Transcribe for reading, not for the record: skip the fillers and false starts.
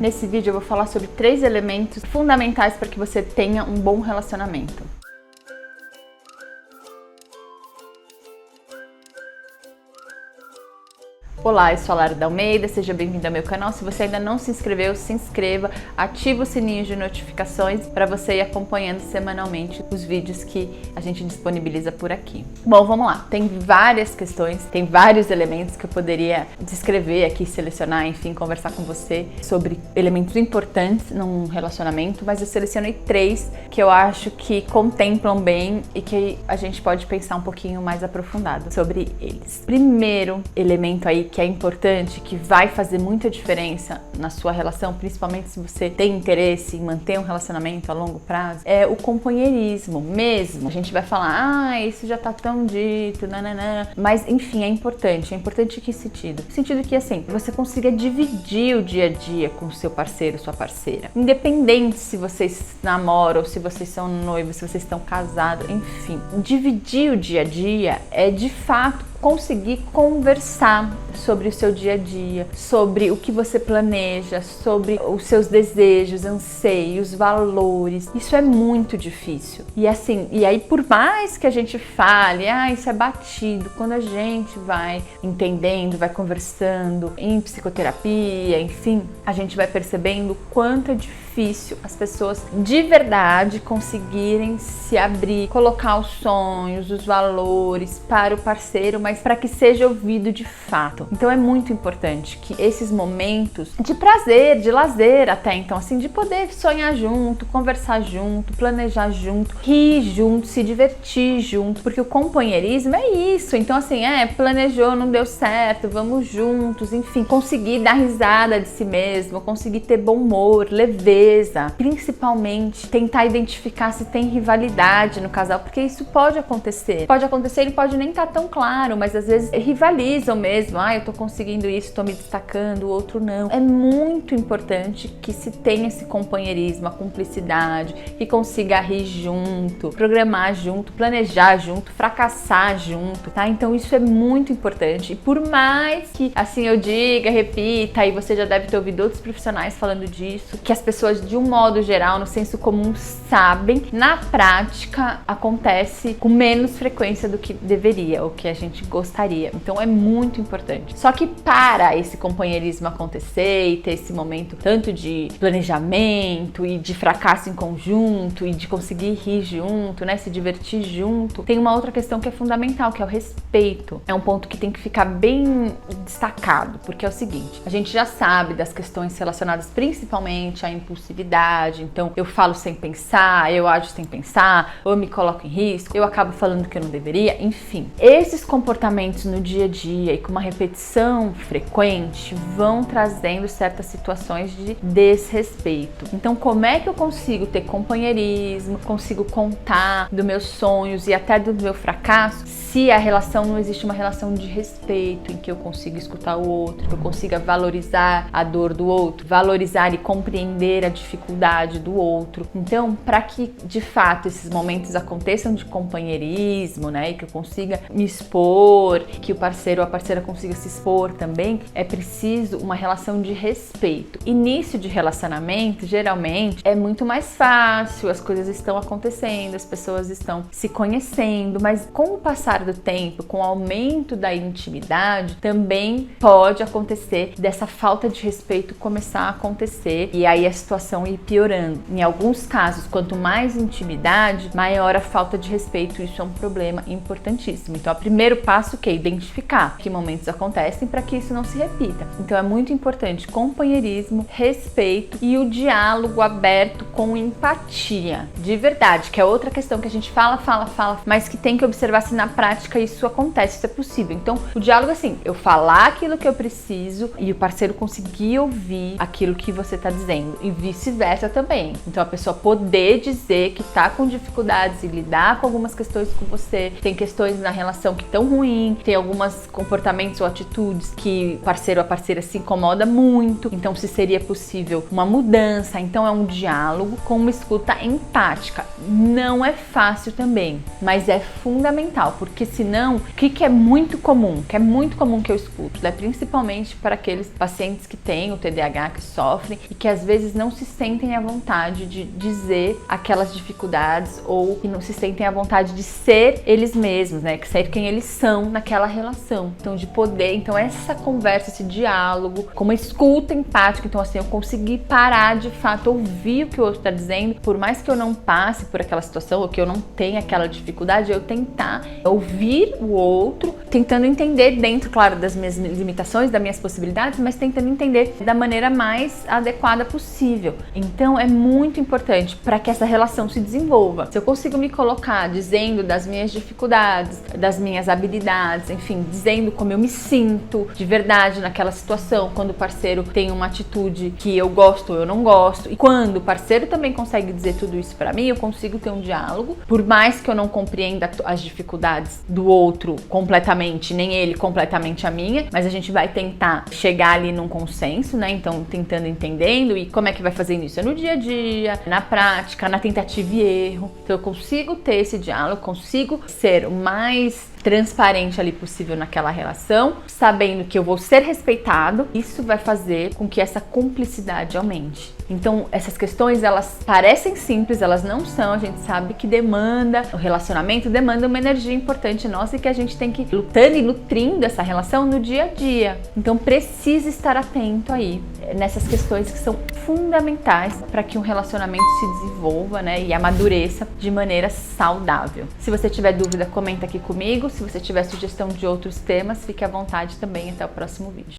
Nesse vídeo eu vou falar sobre 3 elementos fundamentais para que você tenha um bom relacionamento. Olá, eu sou a Lara da Almeida, seja bem-vindo ao meu canal. Se você ainda não se inscreveu, se inscreva, ativa o sininho de notificações para você ir acompanhando semanalmente os vídeos que a gente disponibiliza por aqui. Bom, vamos lá. Tem várias questões, tem vários elementos que eu poderia descrever aqui, selecionar, enfim, conversar com você sobre elementos importantes num relacionamento, mas eu selecionei 3 que eu acho que contemplam bem e que a gente pode pensar um pouquinho mais aprofundado sobre eles. Primeiro elemento aí que é importante, que vai fazer muita diferença na sua relação, principalmente se você tem interesse em manter um relacionamento a longo prazo, é o companheirismo mesmo. A gente vai falar, isso já tá tão dito, nananã. Mas, enfim, é importante. É importante em que sentido? No sentido que, assim, você consiga dividir o dia a dia com o seu parceiro, sua parceira. Independente se vocês namoram, ou se vocês são noivos, se vocês estão casados, enfim. Dividir o dia a dia é, de fato, conseguir conversar sobre o seu dia a dia, sobre o que você planeja, sobre os seus desejos, anseios, valores. Isso é muito difícil. E assim, e aí por mais que a gente fale, isso é batido, quando a gente vai entendendo, vai conversando em psicoterapia, enfim, a gente vai percebendo o quanto é difícil as pessoas de verdade conseguirem se abrir, colocar os sonhos, os valores para o parceiro, mas para que seja ouvido de fato. Então é muito importante que esses momentos de prazer, de lazer até então, assim, de poder sonhar junto, conversar junto, planejar junto, rir junto, se divertir junto, porque o companheirismo é isso. Então assim, planejou, não deu certo, vamos juntos, enfim, conseguir dar risada de si mesmo, conseguir ter bom humor, leveza, principalmente tentar identificar se tem rivalidade no casal, porque isso pode acontecer. Pode acontecer e pode nem estar tão claro, mas às vezes rivalizam mesmo. Eu tô conseguindo isso, tô me destacando, o outro não. É muito importante que se tenha esse companheirismo, a cumplicidade, que consiga rir junto, programar junto, planejar junto, fracassar junto, tá? Então isso é muito importante. E por mais que, assim, eu diga, repita, e você já deve ter ouvido outros profissionais falando disso, que as pessoas, de um modo geral, no senso comum, sabem, na prática acontece com menos frequência do que deveria, ou que a gente gostaria. Então é muito importante. Só que para esse companheirismo acontecer e ter esse momento tanto de planejamento e de fracasso em conjunto e de conseguir rir junto, né, se divertir junto, tem uma outra questão que é fundamental, que é o respeito. É um ponto que tem que ficar bem destacado, porque é o seguinte, a gente já sabe das questões relacionadas principalmente à impulsividade. Então eu falo sem pensar, eu ajo sem pensar, ou eu me coloco em risco, eu acabo falando que eu não deveria, enfim. Esses comportamentos no dia a dia e com uma repetição frequente vão trazendo certas situações de desrespeito. Então, como é que eu consigo ter companheirismo, consigo contar dos meus sonhos e até do meu fracasso, se a relação não existe uma relação de respeito, em que eu consiga escutar o outro, que eu consiga valorizar a dor do outro, valorizar e compreender a dificuldade do outro. Então, para que de fato esses momentos aconteçam de companheirismo, né, e que eu consiga me expor, que o parceiro ou a parceira consiga se expor também, é preciso uma relação de respeito. Início de relacionamento, geralmente, é muito mais fácil, as coisas estão acontecendo, as pessoas estão se conhecendo, mas com o passar do tempo, com o aumento da intimidade, também pode acontecer dessa falta de respeito começar a acontecer e aí a situação ir piorando. Em alguns casos, quanto mais intimidade, maior a falta de respeito. Isso é um problema importantíssimo. Então, o primeiro passo é identificar que momentos acontecem para que isso não se repita. Então, é muito importante companheirismo, respeito e o diálogo aberto com empatia, de verdade, que é outra questão que a gente fala, mas que tem que observar se na prática isso acontece, isso é possível. Então, o diálogo é assim, eu falar aquilo que eu preciso e o parceiro conseguir ouvir aquilo que você está dizendo e vice-versa também. Então, a pessoa poder dizer que está com dificuldades e lidar com algumas questões com você, tem questões na relação que estão ruins ruim, tem alguns comportamentos ou atitudes que o parceiro ou a parceira se incomoda muito, então se seria possível uma mudança. Então é um diálogo com uma escuta empática. Não é fácil também, mas é fundamental, porque senão, o que é muito comum? Que é muito comum que eu escuto, né? Principalmente para aqueles pacientes que têm o TDAH, que sofrem e que às vezes não se sentem à vontade de dizer aquelas dificuldades ou que não se sentem à vontade de ser eles mesmos, né? Que ser quem eles são naquela relação. Então, de poder, então essa conversa, esse diálogo, com uma escuta empática, então assim, eu consegui parar de fato, ouvir o que o outro está dizendo, por mais que eu não passe por aquela situação ou que eu não tenha aquela dificuldade, eu tentar ouvir o outro, tentando entender dentro, claro, das minhas limitações, das minhas possibilidades, mas tentando entender da maneira mais adequada possível. Então é muito importante para que essa relação se desenvolva. Se eu consigo me colocar dizendo das minhas dificuldades, das minhas habilidades, enfim, dizendo como eu me sinto de verdade naquela situação, quando o parceiro tem uma atitude que eu gosto ou eu não gosto, e quando o parceiro também consegue dizer tudo isso para mim, eu consigo ter um diálogo, por mais que eu não compreenda as dificuldades do outro completamente, nem ele completamente a minha, mas a gente vai tentar chegar ali num consenso, né? Então, tentando, entendendo, e como é que vai fazendo isso? É no dia a dia, na prática, na tentativa e erro. Então, eu consigo ter esse diálogo, consigo ser o mais transparente ali possível naquela relação, sabendo que eu vou ser respeitado. Isso vai fazer com que essa cumplicidade aumente. Então, essas questões, elas parecem simples, elas não são. A gente sabe que o relacionamento demanda uma energia importante nossa e que a gente tem que ir lutando e nutrindo essa relação no dia a dia. Então, precisa estar atento aí nessas questões que são fundamentais para que um relacionamento se desenvolva, né, e amadureça de maneira saudável. Se você tiver dúvida, comenta aqui comigo. Se você tiver sugestão de outros temas, fique à vontade também. Até o próximo vídeo.